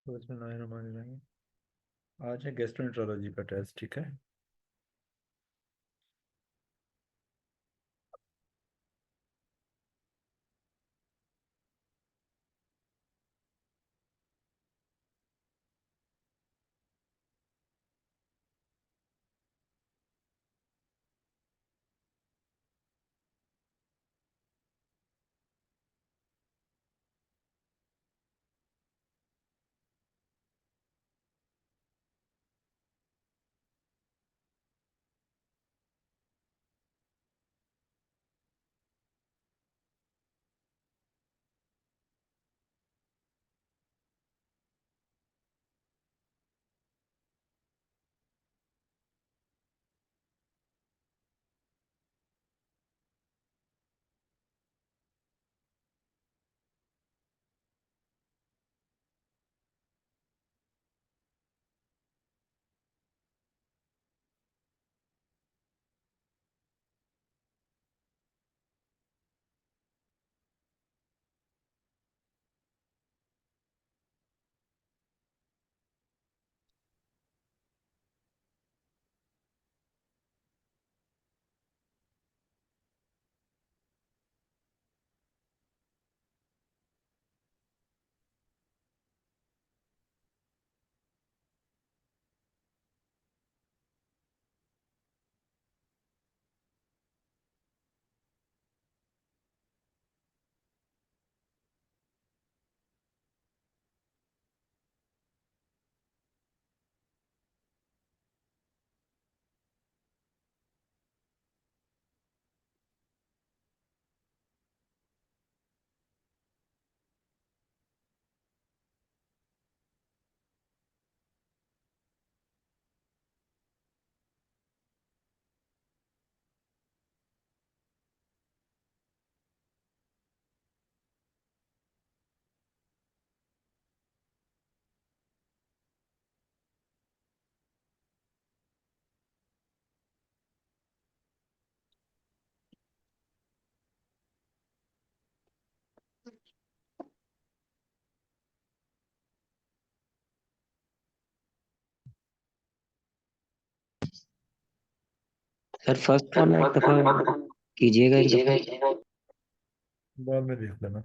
तो इसमें रहीम। आज है गैस्ट्रोएंटरोलॉजी का टेस्ट, ठीक है। सर फर्स्ट वाला एक दफा कीजिएगा एक दफा। बाद में देख लेना।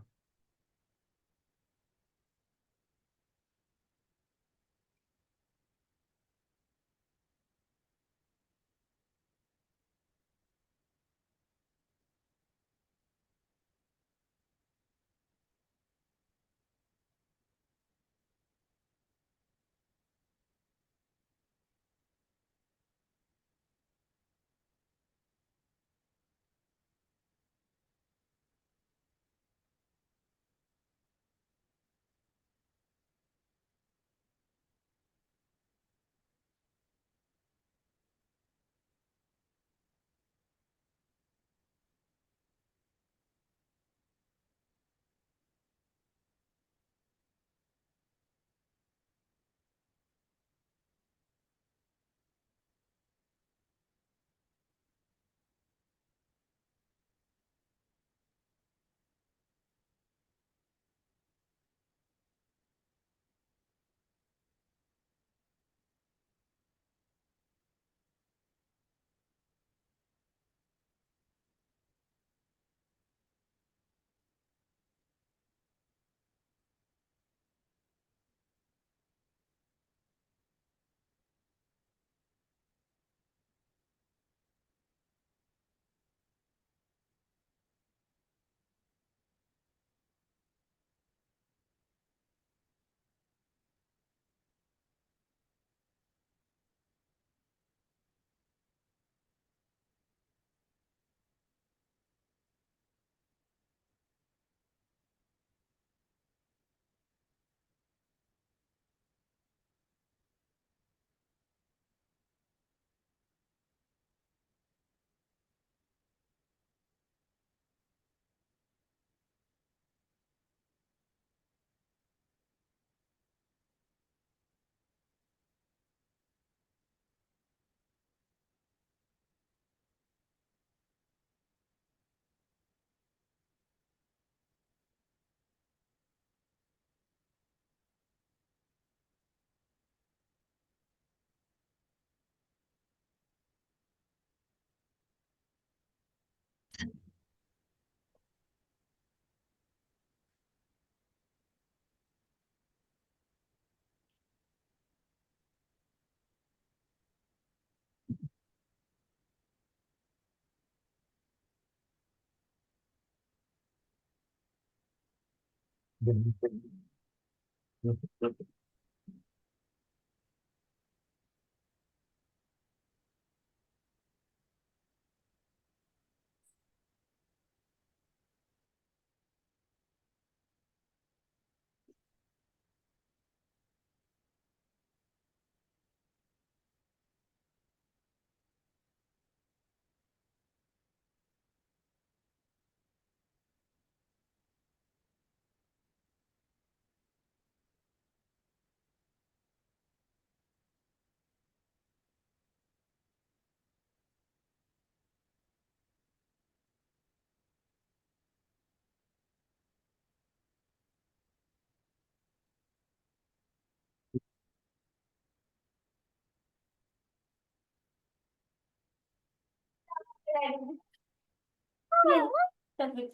चॉकलेट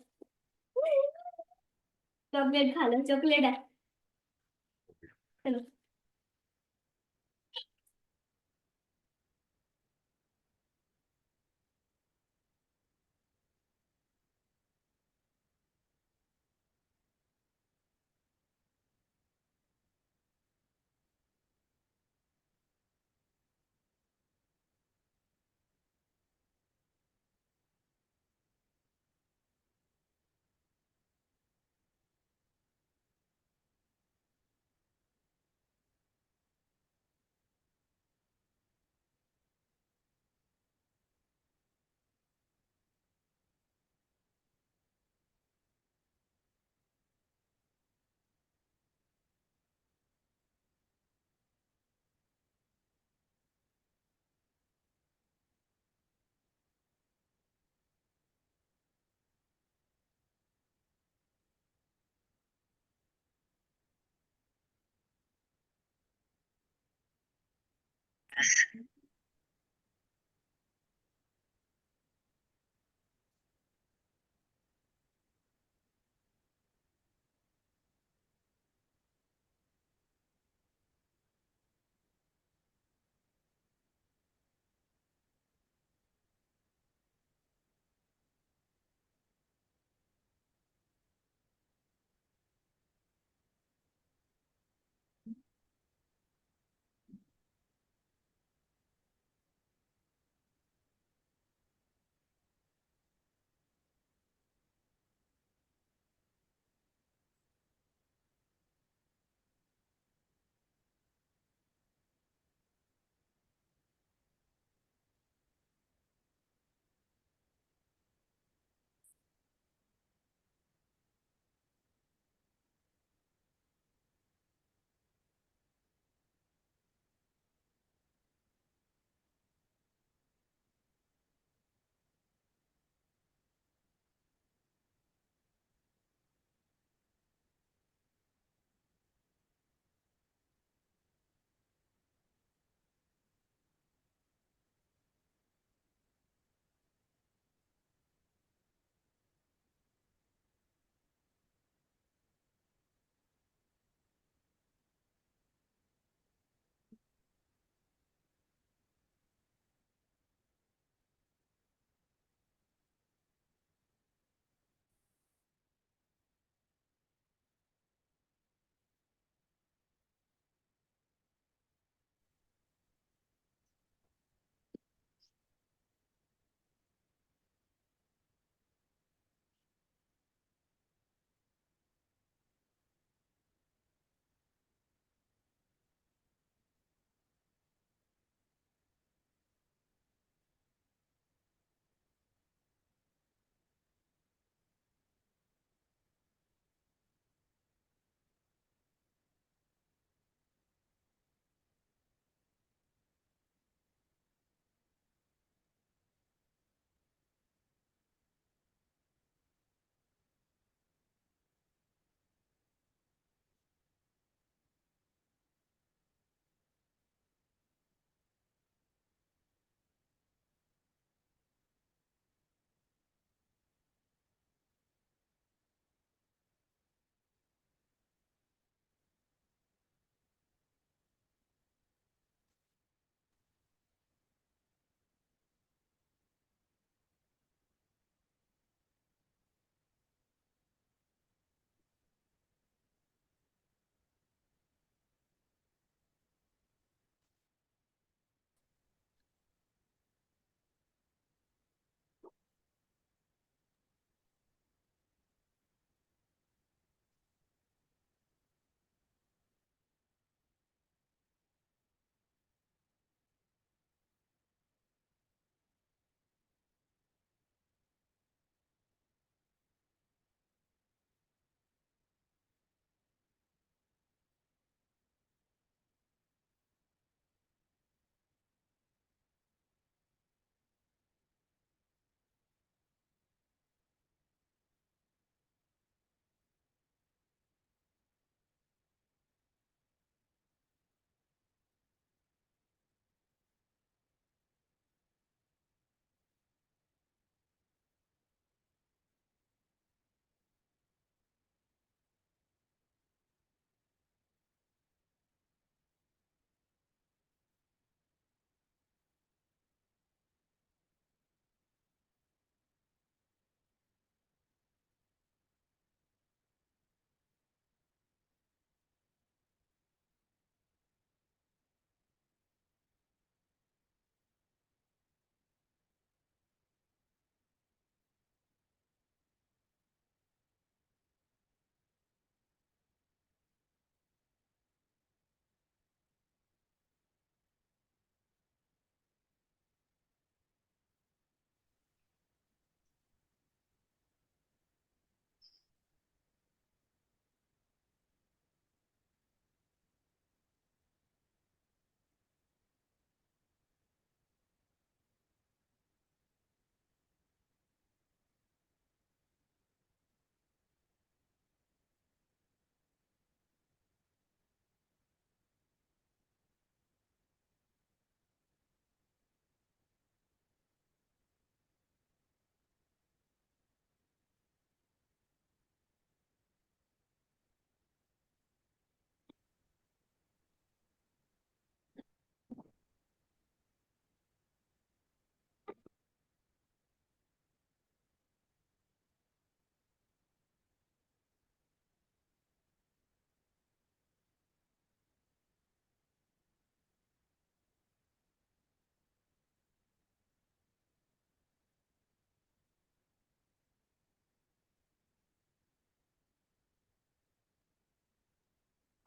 चॉकलेट खा लो, चॉकलेट है। चलो।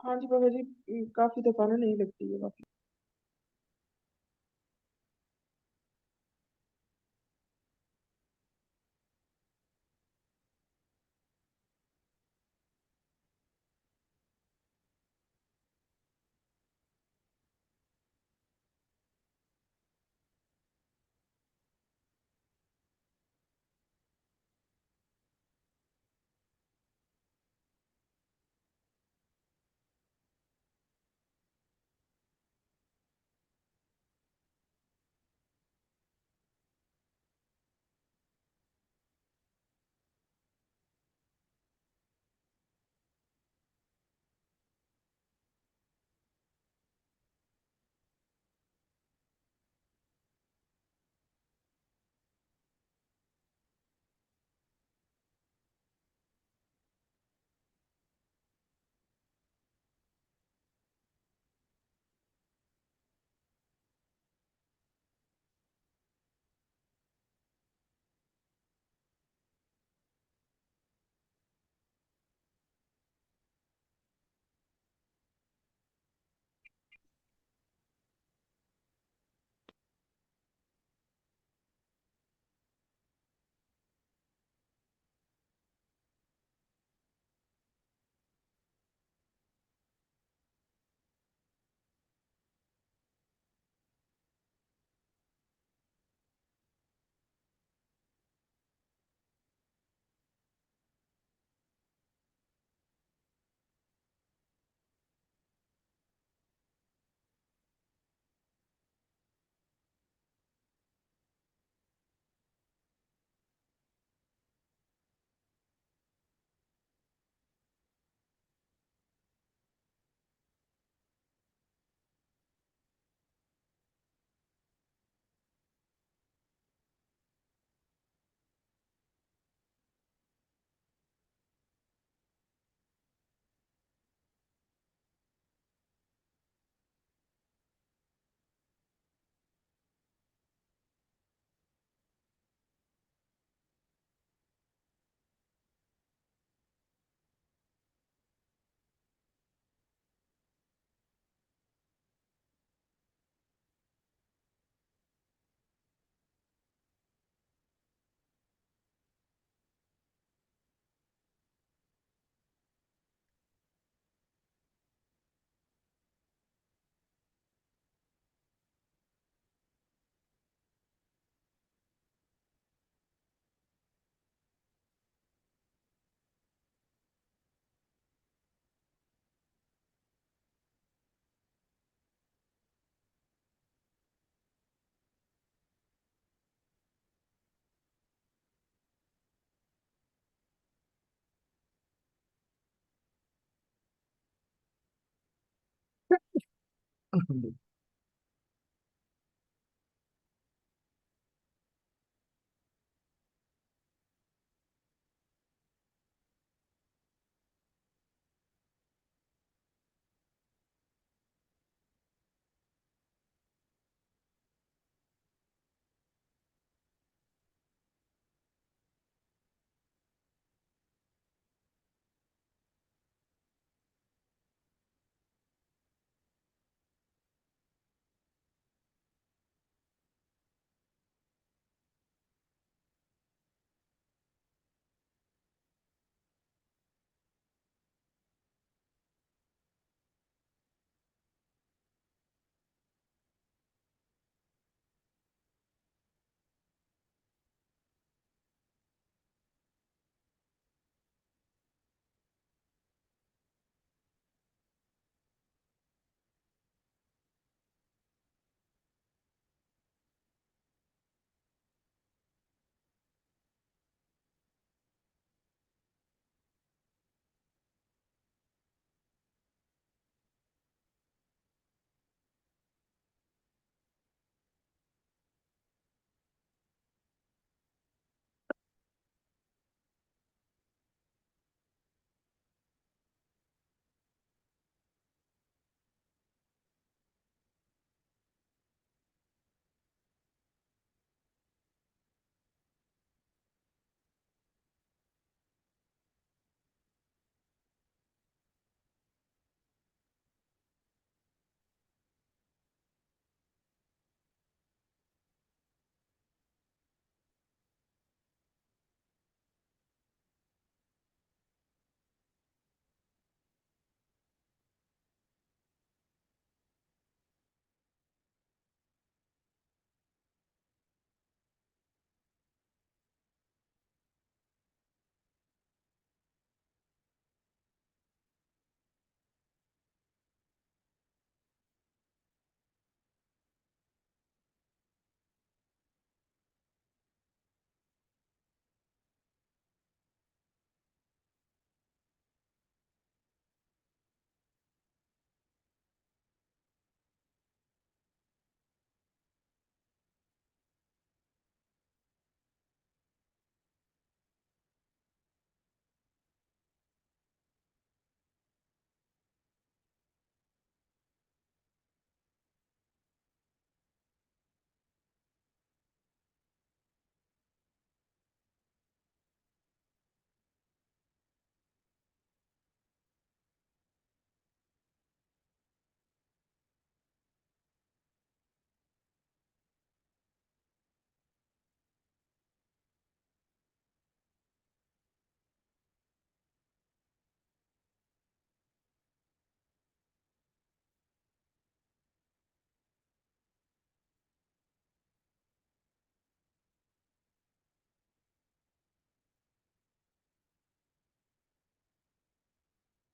हाँ जी बाबा जी, काफी दफा ना नहीं लगती है काफी।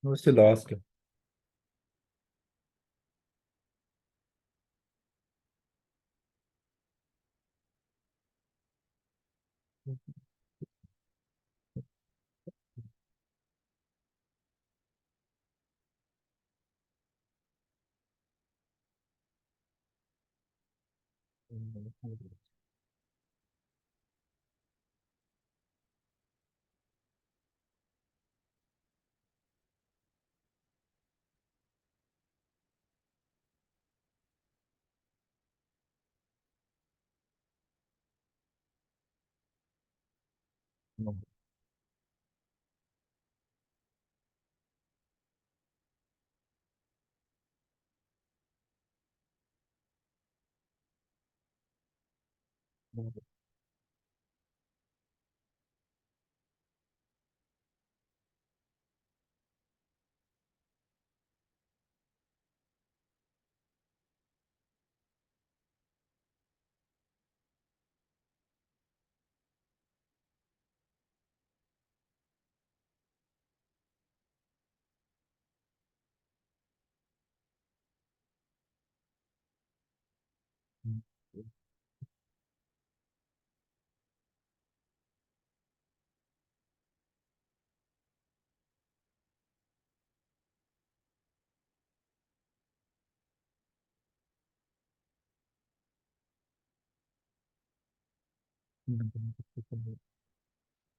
उससे लास्ट है।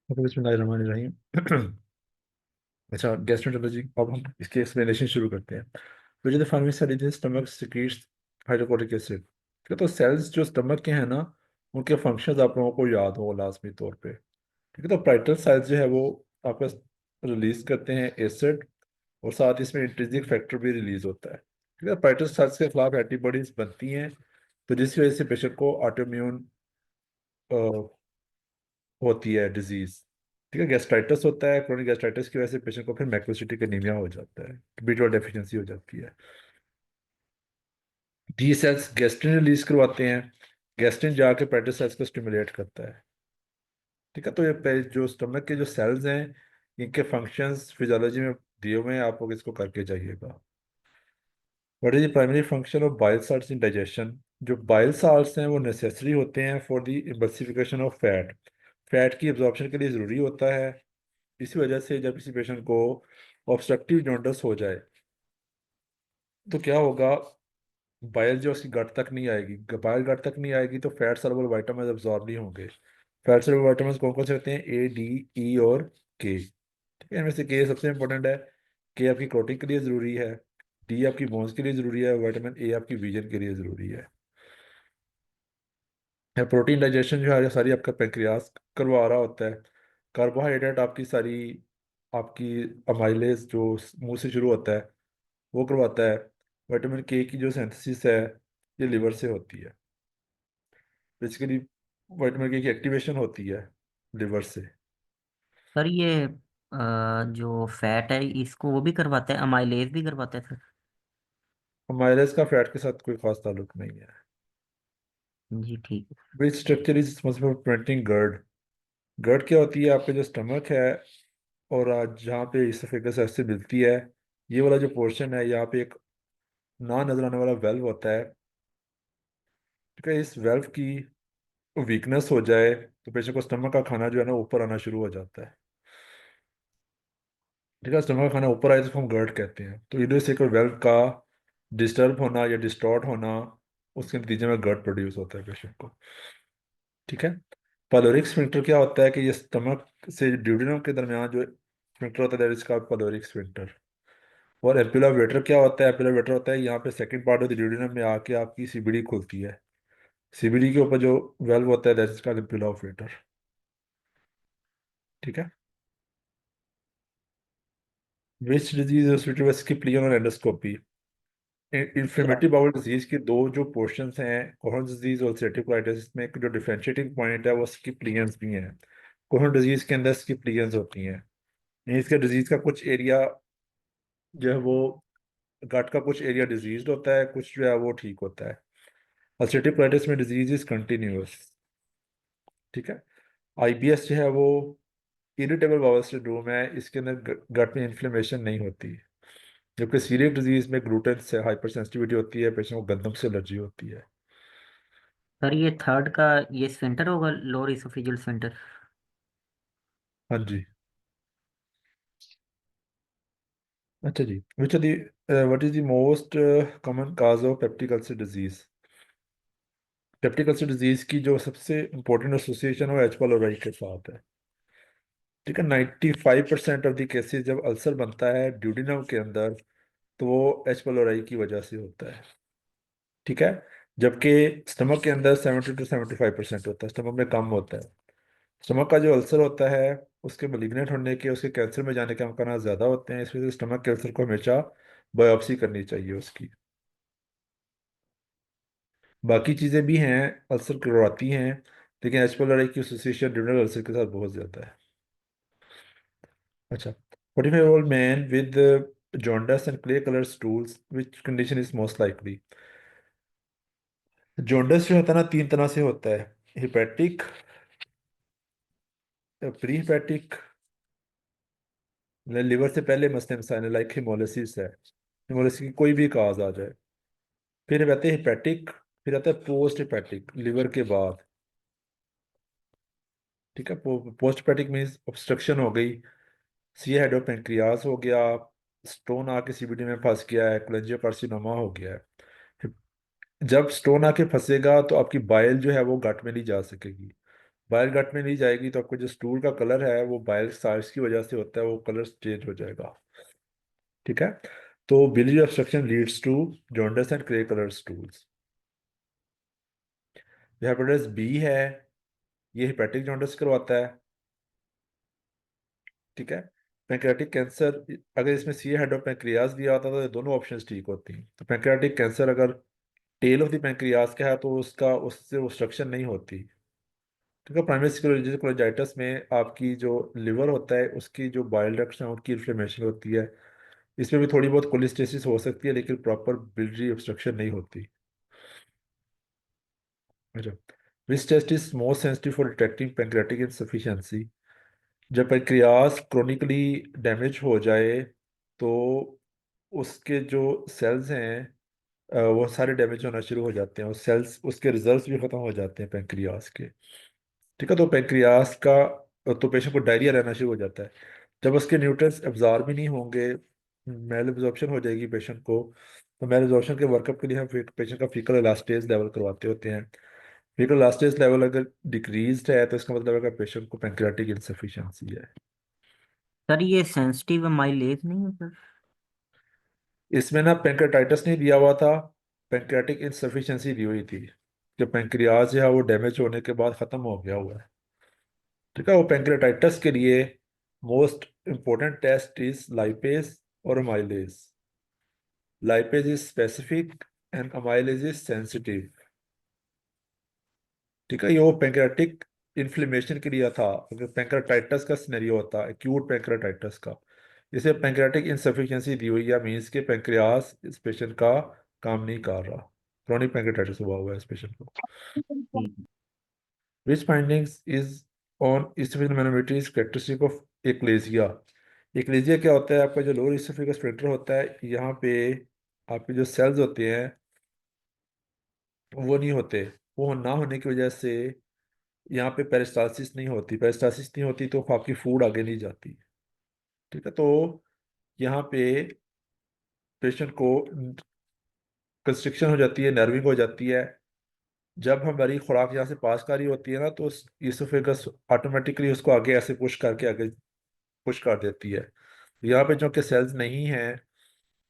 बिस्मिल्लाहिर्रहमानिर्रहीम। अच्छा, गैस्ट्रोएंटेरोलॉजी, अब हम इसकी एक्सप्लेनेशन शुरू करते हैं। तो जो फार्मिंग स्टडी थी, स्टमक सिक्रीट्स हाइड्रोक्लोरिक एसिड। ठीक है, तो सेल्स जो स्टमक के हैं ना, उनके फंक्शंस आप लोगों को याद हो लाजमी तौर पे। ठीक है, तो पाइटल सेल्स जो है वो आपका रिलीज करते हैं एसिड, और साथ ही इसमें इंट्रिंसिक फैक्टर भी रिलीज होता है। ठीक है, पाइटल सेल्स के खिलाफ एंटीबॉडीज बनती हैं, तो जिसकी वजह से पेशेंट को ऑटोइम्यून होती है डिजीज। ठीक है, गैस्ट्राइटिस होता है, क्रोनिक गैस्ट्राइटिस की वजह से पेशेंट को फिर मैक्रोसिटिक एनीमिया हो जाता है, B12 डेफिशिएंसी हो जाती है। डी सेल्स गैस्ट्रिन रिलीज करवाते हैं, गैस्ट्रिन जाके पेट्री सेल्स को स्टिमुलेट करता है। ठीक है, तो ये जो स्टमक के जो सेल्स हैं, इनके फंक्शंस फिजियोलॉजी में दिए हुए हैं, आप लोग इसको करके जाइएगा। What is the primary function of bile salts in digestion. जो बाइल साल्ट्स हैं वो नेसेसरी होते हैं for the emulsification of fat. Fat की एब्जॉर्प्शन के लिए ज़रूरी होता है। इसी वजह से जब किसी पेशेंट को ऑब्स्ट्रक्टिव जॉन्डिस हो जाए, तो क्या होगा, बाइल जो उसकी गट तक नहीं आएगी। बाइल गट तक नहीं आएगी तो फैट सॉल्युबल विटामिन एब्जॉर्ब नहीं होंगे। फैट सॉल्युबल विटामिन कौन कौन से होते हैं? A, D, E और K। ठीक है, इनमें से K सबसे इंपॉर्टेंट है। K आपकी प्रोटीन के लिए ज़रूरी है, D आपकी बोन्स के लिए ज़रूरी है, विटामिन A आपकी विजन के लिए ज़रूरी है। प्रोटीन डाइजेशन जो है सारी आपका पेंक्रियास करवा रहा होता है। कार्बोहाइड्रेट आपकी सारी, आपकी अमाइलेज जो मुंह से शुरू होता है वो करवाता है। विटामिन K की जो सिंथेसिस है ये लिवर से होती है। बेसिकली विटामिन K की एक्टिवेशन होती है लिवर से। सर ये जो फैट है इसको वो भी करवाता है, अमाइलेज भी करवाता है सर? अमाइलेज का फैट के साथ कोई खास ताल्लुक नहीं है। जी ठीक है। Which structure is responsible for preventing GERD. GERD क्या होती है? आपका जो स्टमक है और आज जहाँ पे इसोफेगस ऐसे मिलती है, ये वाला जो पोर्शन है, यहाँ पे एक ना नजर आने वाला वेल्व होता है। ठीक है, इस वेल्व की वीकनेस हो जाए तो पेशेंट को स्टमक का खाना जो है ना ऊपर आना शुरू हो जाता है। ठीक है, स्टमक का खाना ऊपर आए तो हम गर्ड कहते हैं। तो इधर से कोई वेल्व का डिस्टर्ब होना या डिस्टॉर्ट होना, उसके नतीजे में गर्ड प्रोड्यूस होता है पेशेंट को। ठीक है, पाइलोरिक स्फिंक्टर क्या होता है कि ये स्टमक से ड्यूडेनम के दरमियान जो स्फिंक्टर होता है, that is called pyloric sphincter. और एपिला वेटर क्या होता है? एपिला वेटर होता है यहाँ पे second part of the duodenum में आके आपकी सीबीडी खुलती है। सीबीडी के ऊपर जो वेल्व होता है दैट इज कॉल्ड एपिला वेटर। ठीक है, which disease associated with skip lesion और endoscopy. Sir inflammatory bowel disease के दो जो पोर्शंस हैं, कोलन डिजीज और अल्सरेटिव कोलाइटिस में, एक जो डिफरेंशिएटिंग पॉइंट है वो स्किप लियंस भी हैं। कोलन डिजीज के अंदर स्किप लियंस होती हैं। यानी इसका डिजीज का कुछ एरिया जो है वो, गट का कुछ एरिया डिजीज होता है, कुछ जो है वो ठीक होता है। अल्सरेटिव कोलाइटिस में डिजीज इज कंटिन्यूअस। ठीक है, आईबीएस जो है वो इरिटेबल बाउल सिंड्रोम है, इसके अंदर गट में इन्फ्लेमेशन नहीं होती, जबकि सीरियस डिजीज में ग्लूटेन से हाइपर सेंसिटिविटी होती है, पेशेंट को गंदम से एलर्जी होती है। सर ये थर्ड का ये स्फिंक्टर होगा, लोअर इसोफेजियल स्फिंक्टर। हाँ जी। अच्छा जी, which are the what is the most common cause of peptic ulcer disease? Peptic ulcer disease की जो सबसे इंपॉर्टेंट एसोसिएशन है वो एच pylori के साथ है। ठीक है, 95% ऑफ द केसेस जब अल्सर बनता है ड्यूडेनम के अंदर तो वो एच pylori की वजह से होता है। ठीक है, जबकि स्टमक के अंदर 70 to 75% होता है, स्टमक में कम होता है। स्टमक का जो अल्सर होता है उसके मलिग्नेंट होने के, उसके कैंसर में जाने के अमकान ज़्यादा होते हैं, इस वजह से स्टमक कैंसर को हमेशा बायोप्सी करनी चाहिए उसकी। बाकी चीज़ें भी हैं, अल्सर करवाती हैं, लेकिन एच pylori की एसोसिएशन ड्यूरल अल्सर के साथ बहुत ज़्यादा है। अच्छा, 45-year-old man with jaundice and clay colored stools, which condition is most likely? Jaundice जो होता है ना, तीन तरह से होता है, हिपैटिक, प्री हिपैटिक, लिवर से पहले मसले मसाइल लाइक हिमोलिसिस है, हिमोलिसिस की कोई भी काज आ जाए। फिर कहते हैं हिपैटिक, फिर आता है पोस्ट हिपैटिक, लिवर के बाद। ठीक है, पोस्ट हिपैटिक मीन्स ऑब्स्ट्रक्शन हो गई, सी हेडोपेंक्रियास हो गया, स्टोन आके सीबीडी में फंस गया है, कोलेंजियोकार्सिनोमा हो गया है। जब स्टोन आके फंसेगा तो आपकी बाइल जो है वो गट में नहीं जा सकेगी, बाइल गट में नहीं जाएगी तो आपको जो स्टूल का कलर है वो बाइल साल्ट्स की वजह से होता है, वो कलर चेंज हो जाएगा। ठीक है, तो biliary obstruction leads to jaundice and grey colour stools. Hepatitis B है, ये हेपेटिक जॉन्डिस करवाता है। ठीक है, पैंक्रियाटिक कैंसर, अगर इसमें सी हेडोपेंक्रियास दिया होता तो ये दोनों ऑप्शंस ठीक होती। तो पैंक्रियाटिक कैंसर अगर टेल ऑफ द पैंक्रियास का है तो उसका उससे ऑब्स्ट्रक्शन नहीं होती। ठीक है, प्राइमरी स्क्लेरोसिस कोलाइटिस में आपकी जो लिवर होता है उसकी जो बाइल डक्ट्स हैं उनकी इन्फ्लेमेशन होती है, इसमें भी थोड़ी बहुत कोलिस्टेसिस हो सकती है लेकिन प्रॉपर बिलियरी ऑब्स्ट्रक्शन नहीं होती। अच्छा, which test is most sensitive for detecting pancreatic insufficiency? जब पैंक्रियास क्रोनिकली डैमेज हो जाए तो उसके जो सेल्स हैं वो सारे डैमेज होना शुरू हो जाते हैं, और सेल्स उसके रिजल्ट्स भी खत्म हो जाते हैं पैंक्रियास के। ठीक है, तो पैंक्रियास का तो पेशेंट को डायरिया रहना शुरू हो जाता है। जब उसके न्यूट्रिएंट्स एब्जॉर्ब भी नहीं होंगे, मेल एब्जॉर्प्शन हो जाएगी पेशेंट को, तो मेल एब्जॉर्प्शन के वर्कअप के लिए हम पेशेंट का फीकल इलास्टेज लेवल करवाते होते हैं। फीकल इलास्टेज लेवल अगर डिक्रीज्ड है तो इसका मतलब है कि पेशेंट को पैंक्रियाटिक इंसफिशिएंसी है। सर ये सेंसिटिव माइलेज नहीं है सर? इसमें ना पैंक्रेटाइटिस नहीं दिया हुआ था, पैंक्रियाटिक इंसफिशिएंसी दी हुई थी, कि पैंक्रियाज जो है वो डैमेज होने के बाद ख़त्म हो गया हुआ है। ठीक है, वो पैंक्रेटाइटिस के लिए most important test is lipase और amylase. Lipase is specific and amylase is sensitive. ठीक है, ये वो पैंक्रेटिक इन्फ्लेमेशन के लिए था, अगर पैंक्रेटाइटिस का सिनेरियो होता एक्यूट पैंक्रेटाइटिस का। इसे पैंक्रेटिक इंसफिशिएंसी दी हुई है, मीन्स के पैंक्रियास इस पेशेंट का काम नहीं कर रहा, क्रोनिक पैंक्रेटाइटिस हुआ हुआ है इस पेशेंट को। ठीक है। Which findings is on esophageal manometry is characteristic of eclasia? eclasia क्या होता है? आपका जो लोअर esophagus sphincter होता है, यहाँ पे आपके जो सेल्स होते हैं वो नहीं होते, वो ना होने की वजह से यहाँ पे पेरिस्टालसिस नहीं होती, पेरिस्टालसिस नहीं होती तो आपकी फूड आगे नहीं जाती। ठीक है, तो यहाँ पे पेशेंट को कंस्ट्रिक्शन हो जाती है, नर्विंग हो जाती है। जब हमारी खुराक यहाँ से पास कर रही होती है ना तो इसोफेगस ऑटोमेटिकली उसको आगे ऐसे पुश करके आगे पुश कर देती है। यहाँ पे जो कि सेल्स नहीं हैं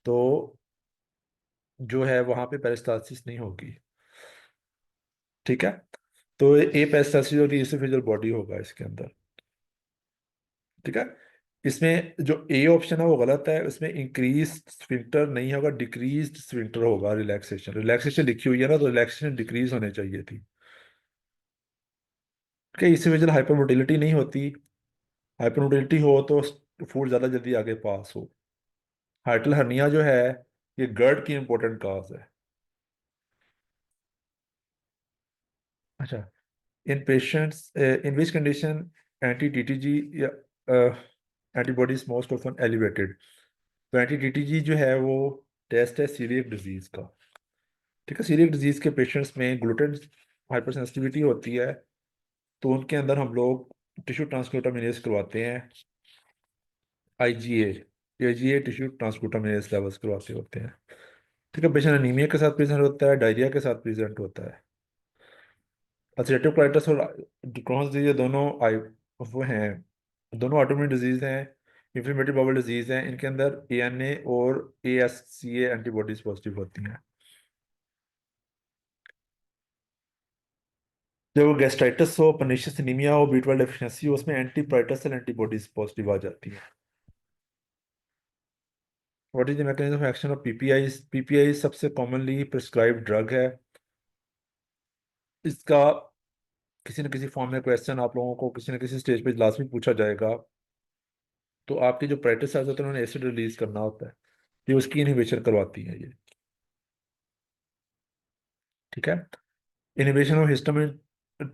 तो जो है वहाँ पे पेरिस्टालसिस नहीं होगी। ठीक है, तो ए पेरिस्टालसिस और इसोफेजियल बॉडी होगा इसके अंदर। ठीक है, इसमें जो ए ऑप्शन है वो गलत है, उसमें इंक्रीज स्फिंक्टर नहीं होगा, डिक्रीज स्फिंक्टर होगा। रिलैक्सेशन, रिलैक्सेशन लिखी हुई है ना, तो रिलैक्सेशन डिक्रीज होने चाहिए थी। ठीक है, इसोफेजियल हाइपरमोटिलिटी नहीं होती, हाइपरमोटिलिटी हो तो फूड ज़्यादा जल्दी आगे पास हो। हाइटल हर्निया जो है ये गर्ड की इंपॉर्टेंट काज है। अच्छा, in patients in which condition anti TTG या एंटीबॉडीज मोस्ट ऑफन एलिवेटेड। तो एंटी टीटीजी जो है वो टेस्ट है सीलिएक डिजीज का। ठीक है, सीलिएक डिजीज के पेशेंट्स में ग्लूटेन हाइपर सेंसिटिविटी होती है, तो उनके अंदर हम लोग टिश्यू ट्रांसग्लूटामिनेज करवाते हैं, आईजीए आईजीए टिश्यू ट्रांसग्लूटामिनेज लेवल्स करवाते होते हैं। ठीक है, पेशेंट अनीमिया के साथ प्रेजेंट होता है, डायरिया के साथ प्रेजेंट होता है। अल्सरेटिव कोलाइटिस और क्रॉन्स डिजीज ये दोनों वो हैं, दोनों ऑटोइम्यून डिजीज हैं, इन्फ्लेमेटरी बाउल डिजीज हैं। इनके अंदर एएनए और एएससीए एंटीबॉडीज पॉजिटिव होती हैं। जब गैस्ट्राइटिस हो, पर्निशियस एनीमिया हो, B12 डेफिशिएंसी हो, उसमें एंटी पाइटोसिल एंटीबॉडीज पॉजिटिव आ जाती हैं। What is the mechanism of action of PPI? PPI सबसे कॉमनली प्रिस्क्राइब्ड ड्रग है। इसका किसी न किसी फॉर्म में क्वेश्चन आप लोगों को किसी न किसी स्टेज पे लाजमी पूछा जाएगा। तो आपकी जो प्रैक्टिस होते हैं उन्होंने एसिड रिलीज करना होता है, ये उसकी इनहिबिशन करवाती है ये। ठीक है, inhibition of histamine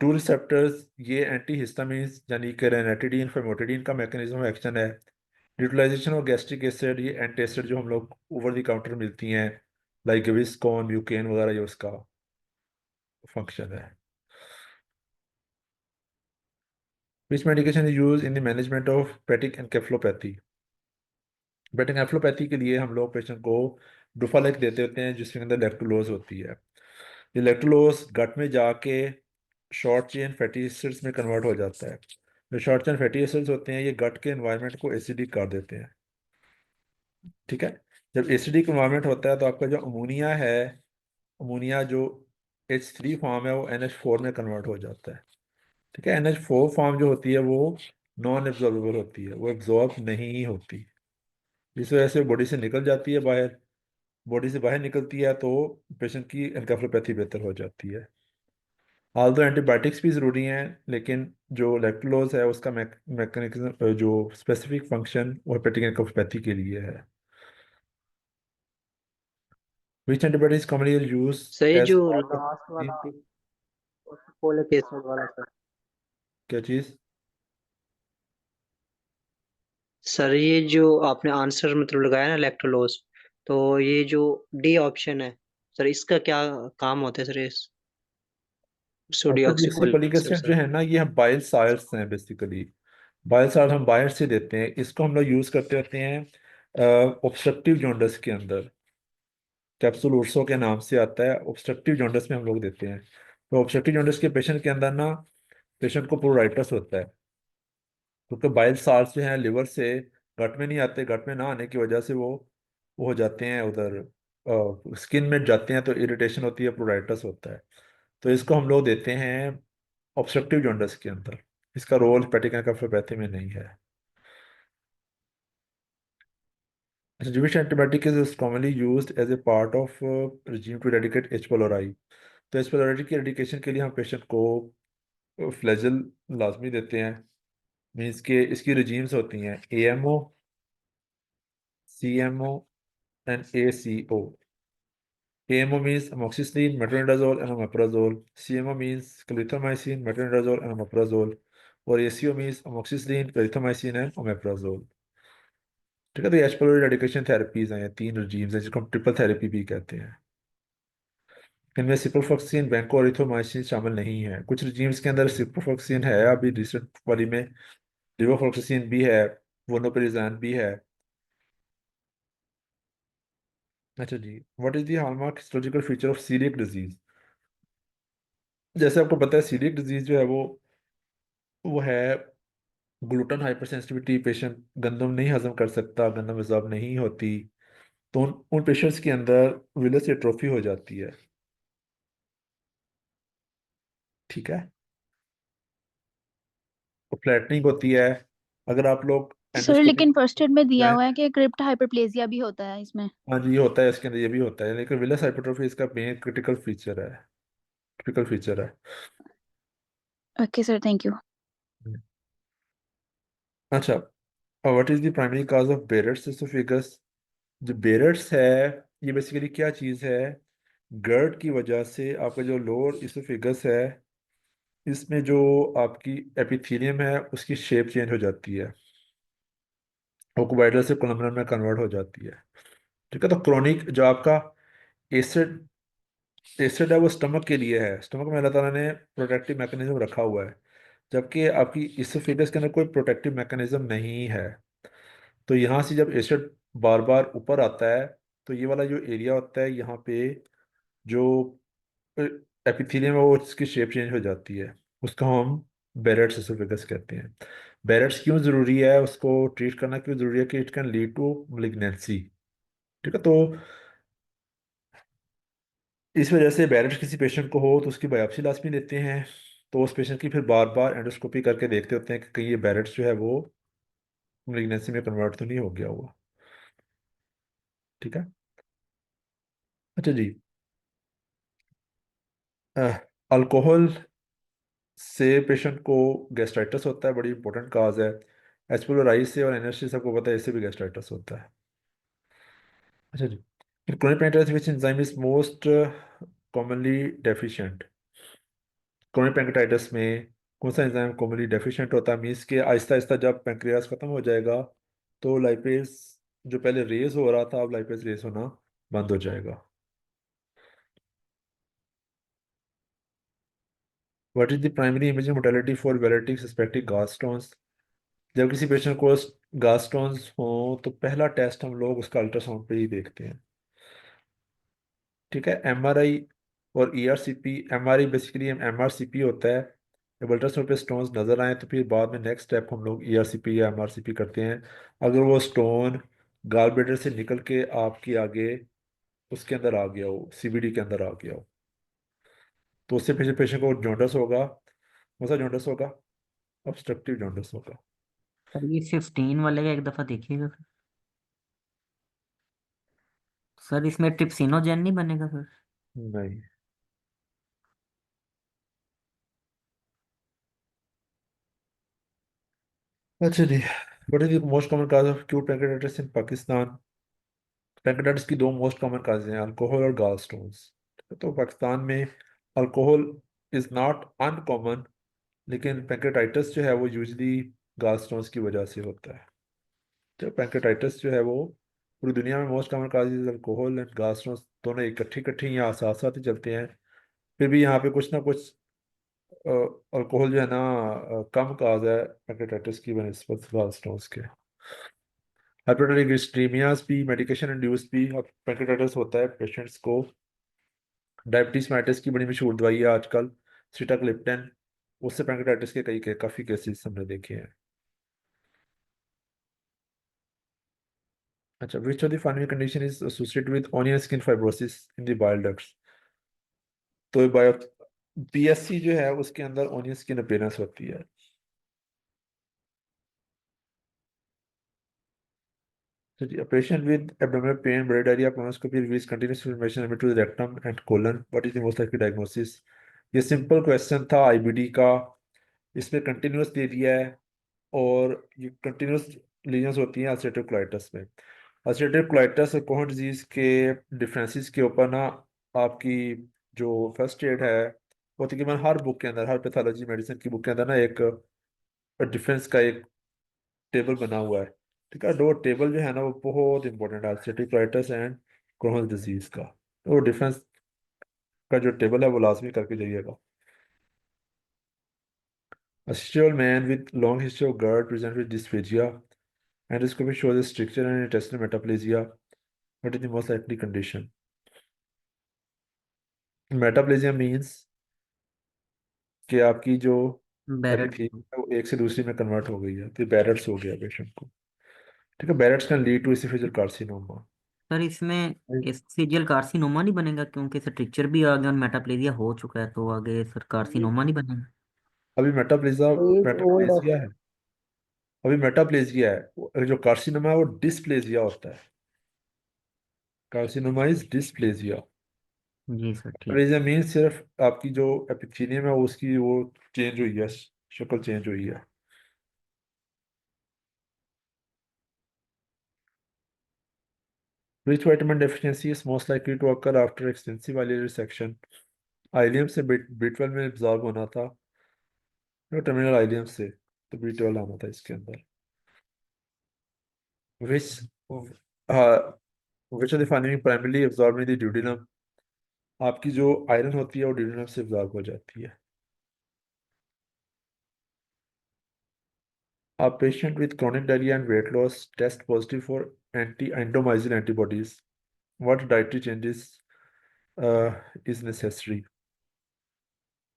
two receptors, ये एंटी हिस्टामिन्स यानी कि रेनाटिडीन फेमोटिडीन का मैकेनिज्म ऑफ एक्शन है। यूटिलाइजेशन ऑफ गैस्ट्रिक एसिड, ये एंटी एसिड जो हम लोग ओवर द काउंटर मिलती हैं लाइक विस्कॉन म्यूकेन वगैरह, ये उसका फंक्शन है। Which medication is use in the management of hepatic encephalopathy? Hepatic encephalopathy के लिए हम लोग पेशेंट को डुफालेक देते होते हैं, जिसके अंदर लैक्टोलोज होती है। ये लैक्टोलोज गट में जाके शॉर्ट चेन फैटी एसिड्स में कन्वर्ट हो जाता है। जो शॉर्ट चेन फैटी एसिड्स होते हैं ये गट के एनवायरनमेंट को एसिडिक कर देते हैं। ठीक है, जब एसिडिक एनवायरनमेंट होता है तो आपका जो अमोनिया है, अमोनिया जो H3 फॉर्म है वो NH4 में कन्वर्ट हो जाता है। ठीक है, NH4 फॉर्म जो होती है वो नॉन एब्जॉर्बेबल होती है, वो एब्जॉर्ब नहीं होती, जिस वजह से बॉडी से निकल जाती है बाहर। बॉडी से बाहर निकलती है तो पेशेंट की एनकेफेलोपैथी बेहतर हो जाती है। हाल तो एंटीबायोटिक्स भी ज़रूरी हैं, लेकिन जो लैक्टोलोज है उसका मैकेनिज्म जो स्पेसिफिक फंक्शन वो हेपेटिक एनकेफेलोपैथी के लिए है। विच एंटीबायोटिक्स कॉमनली यूज सर ये एज जो पार्ट ऑफ लास्ट वाला फोलिक एसिड वाला क्या चीज़? सर ये जो आपने आंसर मतलब लगाया ना लैक्टोलोज, तो ये जो डी ऑप्शन है सर, इसका क्या काम होता है सर? इस ये सोडियोक्सीफोलिक सिलिक एसिड एसिड जो सर। है ना, ये हम बाइल साल्ट्स हैं बेसिकली। बाइल साल्ट हम बाहर से देते हैं, इसको हम लोग यूज़ करते रहते हैं ऑब्स्ट्रक्टिव जॉन्डिस के अंदर। कैप्सूल उर्सो के नाम से आता है, ऑब्स्ट्रक्टिव जॉन्डिस में हम लोग देते हैं। तो ऑब्स्ट्रक्टिव जॉन्डिस के पेशेंट के अंदर ना, पेशेंट को प्रोराइटस होता है, क्योंकि बाइल साल्ट जो हैं लिवर से गट में नहीं आते, गट में ना आने की वजह से वो हो जाते हैं उधर स्किन में जाते हैं, तो इरिटेशन होती है, प्रोराइटस होता है। तो इसको हम लोग देते हैं ऑब्स्ट्रक्टिव जॉन्डिस के अंदर। इसका रोल हेपेटिक एनकेफेलोपैथी में नहीं है। Jewish antibiotic is commonly used as a part of regime to eradicate H. pylori। तो H. pylori की एडिकेशन के लिए हम पेशेंट को फ्लैजल लाजमी देते हैं। मीन्स के इसकी regimes होती हैं AMO, CMO and ACO। AMO means amoxicillin, metronidazole and omeprazole। CMO means clarithromycin, metronidazole and omeprazole। और ACO means amoxicillin, clarithromycin and omeprazole। ठीक है, तो एच pylori एडिकेशन थेरेपीज हैं, तीन regimes हैं जिसको हम ट्रिपल थेरेपी भी कहते हैं। इनमें सिप्रोफॉक्सिन, वैंको और इथोमाइसिन शामिल नहीं है। कुछ रिजीम्स के अंदर सिप्रोफॉक्सिन है, अभी रिसेंट वाली में लिवोफ्लोक्सिसिन भी है, वोनोपेरिजान भी है। अच्छा जी, what is the hallmark histological feature of celiac disease? जैसे आपको पता है सीलिएक डिजीज जो है वो है ग्लूटेन हाइपरसेंसिटिविटी। पेशेंट गंदम नहीं हजम कर सकता, गंदम एब्जॉर्ब नहीं होती, तो उन पेशेंट्स के अंदर विलस एट्रोफी हो जाती है। ठीक है, तो फ्लैटनिंग होती है। अगर आप लोग सर एंडोस्कोपी लेकिन फर्स्ट एड में दिया हैं, हुआ है कि क्रिप्ट हाइपरप्लेजिया भी होता है इसमें। हाँ जी, ये होता है, इसके अंदर ये भी होता है, लेकिन विलस हाइपरट्रोफी इसका मेन क्रिटिकल फीचर है, क्रिटिकल फीचर है। Okay sir, thank you. अच्छा, what is the primary cause of Barrett's oesophagus? जो बेरेट्स है ये बेसिकली क्या चीज़ है? गर्ड की वजह से आपका जो लोअर इसोफेगस है, इसमें जो आपकी एपिथेलियम है उसकी शेप चेंज हो जाती है। वो कुबाइडल से कोलमनर में कन्वर्ट हो जाती है। ठीक है, तो क्रोनिक जो आपका एसिड एसिड है वो स्टमक के लिए है, स्टमक में अल्लाह ताला ने प्रोटेक्टिव मैकेनिज्म रखा हुआ है, जबकि आपकी इसोफेगस के अंदर कोई प्रोटेक्टिव मैकेनिज्म नहीं है। तो यहाँ से जब एसिड बार बार ऊपर आता है, तो ये वाला जो एरिया होता है यहाँ पे, जो एपिथेलियम है वो इसकी शेप चेंज हो जाती है, उसको हम बेरेट्स एसोफेगस कहते हैं। बेरेट्स क्यों ज़रूरी है, उसको ट्रीट करना क्यों ज़रूरी है, कि it can lead to malignancy। ठीक है, तो इस वजह से बेरेट्स किसी पेशेंट को हो तो उसकी बायोप्सी लाजमी लेते हैं, तो उस पेशेंट की फिर बार बार एंडोस्कोपी करके देखते होते हैं कि कहीं ये बेरेट्स जो है वो malignancy में कन्वर्ट तो नहीं हो गया हुआ। ठीक है, अच्छा जी, अल्कोहल से पेशेंट को गैस्ट्राइटिस होता है, बड़ी इंपॉर्टेंट काज है। एस्पिलोराइज से और एनएससी सबको पता है, इससे भी गैस्ट्राइटिस होता है। अच्छा जी, chronic pancreatitis which enzyme is most commonly deficient. Chronic pancreatitis में कौन सा एंजाइम कॉमनली डेफिशिएंट होता है, मीन्स के आहिस्ता आहिस्ता जब पैंक्रियास खत्म हो जाएगा तो लाइपेज जो पहले रेज हो रहा था अब लाइपेज रेज होना बंद हो जाएगा। What is the primary imaging modality for वेरिटिक सस्पेक्टिंग गॉलस्टोन्स। जब किसी पेशेंट को गॉलस्टोन्स हो तो पहला टेस्ट हम लोग उसका अल्ट्रासाउंड पे ही देखते हैं। ठीक है, एमआरआई और ईआरसीपी। एमआरआई बेसिकली एमआरसीपी होता है, जब अल्ट्रासाउंड पे स्टोन्स नजर आए तो फिर बाद में नेक्स्ट स्टेप हम लोग ईआरसीपी या एमआरसीपी करते हैं। अगर वो स्टोन गॉल ब्लैडर से निकल के आपकी आगे उसके अंदर आ गया हो, सीबीडी के अंदर आ गया हो, तो उससे पेशेंट को जॉन्डस होगा। कौन सा जॉन्डस होगा, ऑब्स्ट्रक्टिव जॉन्डस होगा। सर ये 15 वाले का एक दफा देखिएगा सर, इसमें ट्रिप्सिनोजेन नहीं बनेगा सर। नहीं, अच्छा जी, what is the most common cause of acute pancreatitis in Pakistan. Pancreatitis की दो मोस्ट कॉमन काजें हैं, अल्कोहल और गॉल स्टोन्स। तो पाकिस्तान में अल्कोहल इज नॉट अनकॉमन, लेकिन पैंक्रेटाइटिस जो है वो यूजली गॉल स्टोन्स की वजह से होता है। तो पैंक्रेटाइटिस जो है वो पूरी दुनिया में most common causes alcohol and gallstones दोनों इकट्ठी इकट्ठी यहाँ साथ साथ ही चलते हैं। फिर भी यहाँ पे कुछ ना कुछ अल्कोहल जो है ना कम काज है पैंक्रेटाइटिस की बनस्बत गॉल स्टोन्स के। हाइपरटोनिक भी मेडिकेशन इंड्यूस्ड भी पैंक्रेटाइटिस होता है पेशेंट्स को। डायबिटीज मेलिटस की बड़ी मशहूर दवाई है आजकल, सिटाग्लिप्टिन। उससे पैंक्रेटाइटिस के काफ़ी केसेस हमने देखे हैं। अच्छा, which of the following condition is associated with onion skin fibrosis in the bile ducts. तो बायो पीएससी जो है उसके अंदर ऑनियन स्किन अपीयरेंस होती है। So, a patient with abdominal pain, blood diarrhea, colonoscopy reveals continuous inflammation to the rectum and colon. What is the most likely diagnosis? ये simple question था IBD का, इसमें कंटिन्यूस दे दिया है, और ये कंटिन्यूस लीजन्स होती हैं अल्सरेटिव कोलाइटिस में। अल्सरेटिव कोलाइटिस और कोहन डिजीज के डिफरेंसेस के ऊपर ना आपकी जो फर्स्ट एड है वो तकरीबन हर बुक के अंदर, हर पैथोलॉजी मेडिसिन की बुक के अंदर ना एक डिफरेंस का एक टेबल बना हुआ है। ठीक है, दो टेबल जो है ना वो बहुत इंपॉर्टेंट है ulcerative colitis and Crohn disease का। वो डिफरेंस का जो टेबल है वो लाजमी करके जाइएगा। A 60-year-old man with long history of GERD presents with dysphagia. Endoscopy shows a stricture and intestinal metaplasia. What is the most likely condition? Metaplasia means कि आपकी जो बैरेट। एपिथेलियम है वो एक से दूसरी में कन्वर्ट हो गई है, तो बैरेट्स हो गया पेशेंट को। ठीक है, Barrett's can lead to oesophageal carcinoma. सर इसमें एसोफेजियल कार्सिनोमा नहीं बनेगा क्योंकि स्ट्रक्चर भी आ गया और मेटाप्लेजिया हो चुका है, तो आगे सर कार्सिनोमा नहीं बनेगा। अभी मेटाप्लेजिया एज ओल्ड मेटाप्लेजिया है, अभी मेटाप्लेजिया है, जो कार्सिनोमा है वो डिस्प्लेजिया होता है। Carcinoma is dysplasia. जी सर ठीक। मेटाप्लेजिया मीन सिर्फ आपकी जो एपिथेलियम है उसकी वो चेंज हुई है, शक्ल चेंज हुई है। Which vitamin deficiency is most likely to occur after extensive ileal resection? Ileum से B12 में एब्जॉर्ब होना था, टर्मिनल आइलियम से, तो B12 आना था इसके अंदर। which which are the finding primarily absorbed in the duodenum. आपकी जो आयरन होती है वो duodenum से absorb हो जाती है. A patient with chronic diarrhea and weight loss test positive for anti-endomycin antibodies. What dietary changes is necessary?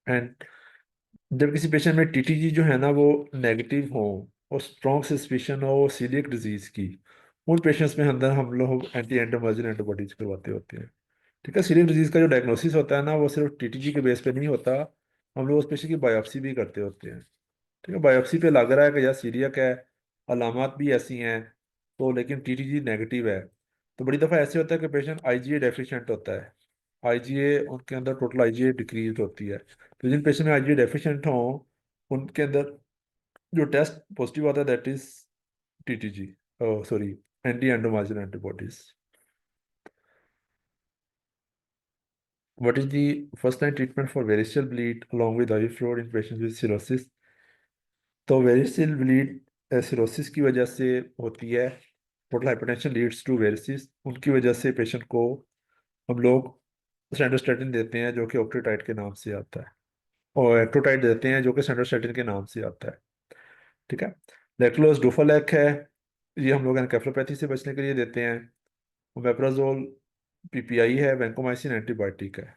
And जब किसी पेशेंट में टीटीजी जो है ना वो नेगेटिव हो और स्ट्रॉन्ग सस्पिशन हो सीलियक डिजीज की, उन पेशेंट्स में अंदर हम लोग एंटी एंडोमाइसिन एंटीबॉडीज करवाते होते हैं. ठीक है. सीलियक डिजीज का जो डायग्नोसिस होता है ना वो सिर्फ टीटीजी के बेस पे नहीं होता, हम लोग उस पेशेंट की बायोप्सी भी करते होते हैं. ठीक है. बायोप्सी पे लग रहा है कि यार सीलियक है, अलामत भी ऐसी हैं, तो लेकिन टीटीजी नेगेटिव है. तो बड़ी दफ़ा ऐसे होता है कि पेशेंट आईजीए डेफिशिएंट होता है. आईजीए उनके अंदर टोटल आईजीए डिक्रीज होती है. तो जिन पेशेंट में आईजीए डेफिशिएंट हों उनके अंदर जो टेस्ट पॉजिटिव आता है that is TTG, sorry, anti endomysium antibodies. What is the first line treatment for variceal bleed along with IV fluid in patients with cirrhosis? तो वेरिसिल ब्लीड सिरोसिस की वजह से होती है. Portal hypertension leads to varices. उनकी वजह से patient को हम लोग स्टैंडोस्टैटिन देते हैं जो कि ऑक्ट्रीटाइड के नाम से आता है, और एक्टोटाइड देते हैं जो कि स्टैंडोस्टैटिन के नाम से आता है. ठीक है. लेक्टोलोज डोफालेक है, ये हम लोग एनकेफलोपैथी से बचने के लिए देते हैं. ओमेप्राजोल पीपीआई है, वैंकोमाइसिन एंटीबायोटिक है.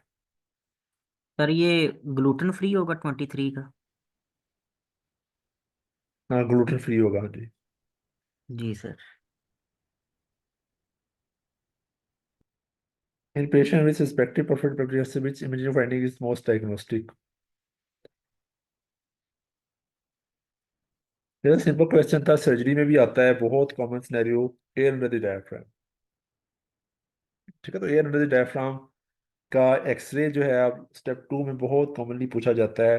सर ये ग्लूटेन फ्री होगा 23 का? हाँ, ग्लूटेन फ्री होगा. हाँ जी. जी sir. In patient with suspected perfect bacteria, which imaging finding is most diagnostic? ये सिंपल क्वेश्चन था, सर्जरी में भी आता है, बहुत common scenario. Air under the diaphragm. ठीक है. तो एयर अंडर द डायफ्राम का एक्सरे जो है आप स्टेप 2 में बहुत कॉमनली पूछा जाता है.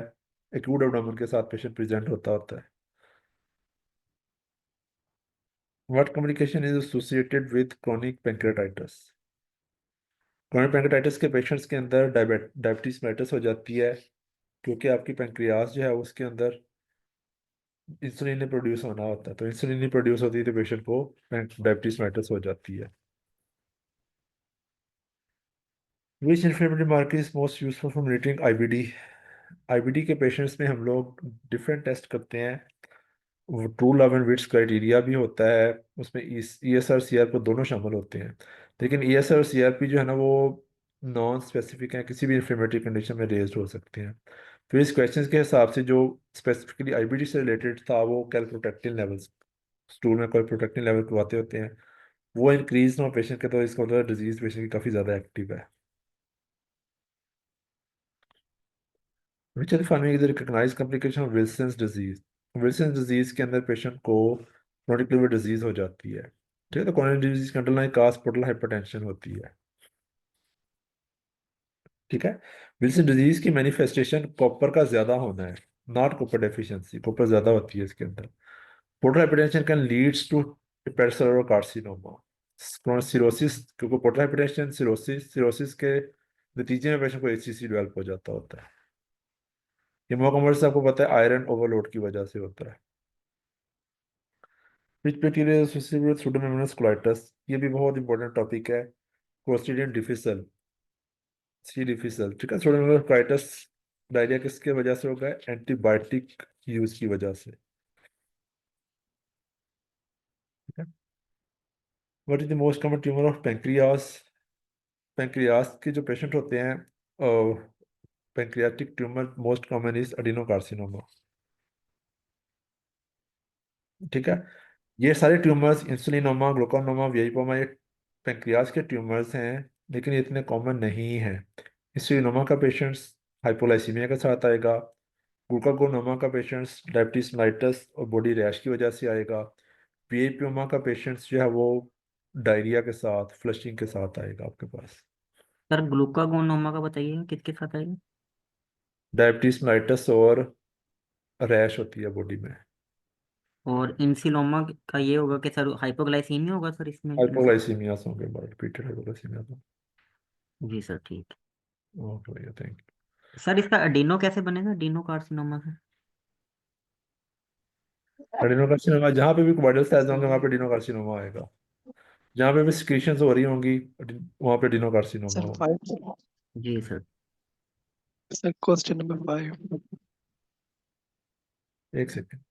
एक्यूट एब्डोमेन के साथ पेशेंट प्रेजेंट होता है. What communication is associated with chronic pancreatitis? Chronic pancreatitis के पेशेंट्स के अंदर डायबिटीज मेलिटस हो जाती है, क्योंकि आपकी पैंक्रियाज जो है उसके अंदर इंसुलिन ने प्रोड्यूस होना होता है. तो इंसुलिन नहीं प्रोड्यूस होती है तो पेशेंट को डायबिटीज मेलिटस हो जाती है. Which inflammatory marker is most useful for monitoring IBD? IBD के पेशेंट्स में हम लोग डिफरेंट टेस्ट करते हैं. Truelove and Witts criteria भी होता है, उसमें ईएसआर सीआरपी दोनों शामिल होते हैं. लेकिन ईएसआर और सीआरपी जो है ना वो नॉन स्पेसिफिक हैं, किसी भी इन्फ्लेमेटरी कंडीशन में रेज्ड हो सकते हैं. तो इस क्वेश्चन के हिसाब से जो स्पेसिफिकली आईबीडी से रिलेटेड था वो कैलप्रोटेक्टिन लेवल्स, स्टूल में कोई प्रोटेक्टिन लेवल करवाते होते हैं, वो इंक्रीज ना हो पेशेंट के, तो इसका मतलब डिजीज पेशेंट की काफ़ी ज़्यादा एक्टिव है. Which are the following is recognise complication of Wilson's disease? Wilson disease के अंदर पेशेंट को क्रोनिक लिवर डिजीज हो जाती है. ठीक है. तो क्रोनिक डिजीज का अंडरलाइन काज पोर्टल हाइपरटेंशन होती है. ठीक है. विल्सन डिजीज की मैनिफेस्टेशन कॉपर का ज्यादा होना है, नॉट कॉपर डेफिशिएंसी. कॉपर ज्यादा होती है इसके अंदर. Portal hypertension can leads to hepatocellular carcinoma, cirrhosis, क्योंकि पोर्टल हाइपरटेंशन सिरोसिस के नतीजे में पेशेंट को एचसीसी डेवलप हो जाता होता है. हेमोकम्बर्स आपको पता है आयरन ओवरलोड की वजह से होता है. विच bacteria associated with Pseudomonas colitis? ये भी बहुत इंपॉर्टेंट टॉपिक है. क्लोस्ट्रीडियम डिफिसल, सी डिफिसल. ठीक है. सुडोमोनास कोलाइटिस डायरिया किसके वजह से होगा? एंटीबायोटिक यूज की वजह से. ठीक है. What is the most common tumour of pancreas? Pancreas के जो पेशेंट होते हैं, pancreatic tumour most common is adenocarcinoma. ठीक है. ये सारे ट्यूमर्स इंसुलिनोमा, ग्लूकोनोमा, वीआईपोमा, ये पेंक्रियास के ट्यूमर्स हैं, लेकिन ये इतने कॉमन नहीं हैं. इंसुलिनोमा का पेशेंट्स हाइपोलाइसीमिया के साथ आएगा. ग्लूकागोनोमा का पेशेंट्स डायबिटीज मेलिटस और बॉडी रैश की वजह से आएगा. वीआईपोमा का पेशेंट्स जो है वो डायरिया के साथ, फ्लशिंग के साथ आएगा आपके पास. सर ग्लूकागोनोमा का बताइए किसके साथ आएगा? डायबिटीज मेलिटस और रैश होती है बॉडी में. और इंसिलोमा का ये होगा कि सर हाइपोग्लाइसीमिया होगा सर इसमें? हाइपोग्लाइसीमिया होंगे, रिपीटेड हाइपोग्लाइसीमिया. जी सर ठीक. ओके भैया, थैंक यू. सर इसका एडिनो कैसे बनेगा, एडिनो कार्सिनोमा से? एडिनोकार्सिनोमा जहाँ पे भी क्वाड्रल सेल्स होंगे वहाँ पे एडिनोकार्सिनोमा आएगा, जहाँ पे भी सिक्रीशंस हो रही होंगी वहाँ पे एडिनोकार्सिनोमा सर होगा। 5 जी सर। सर क्वेश्चन नंबर 5 एक सेकेंड।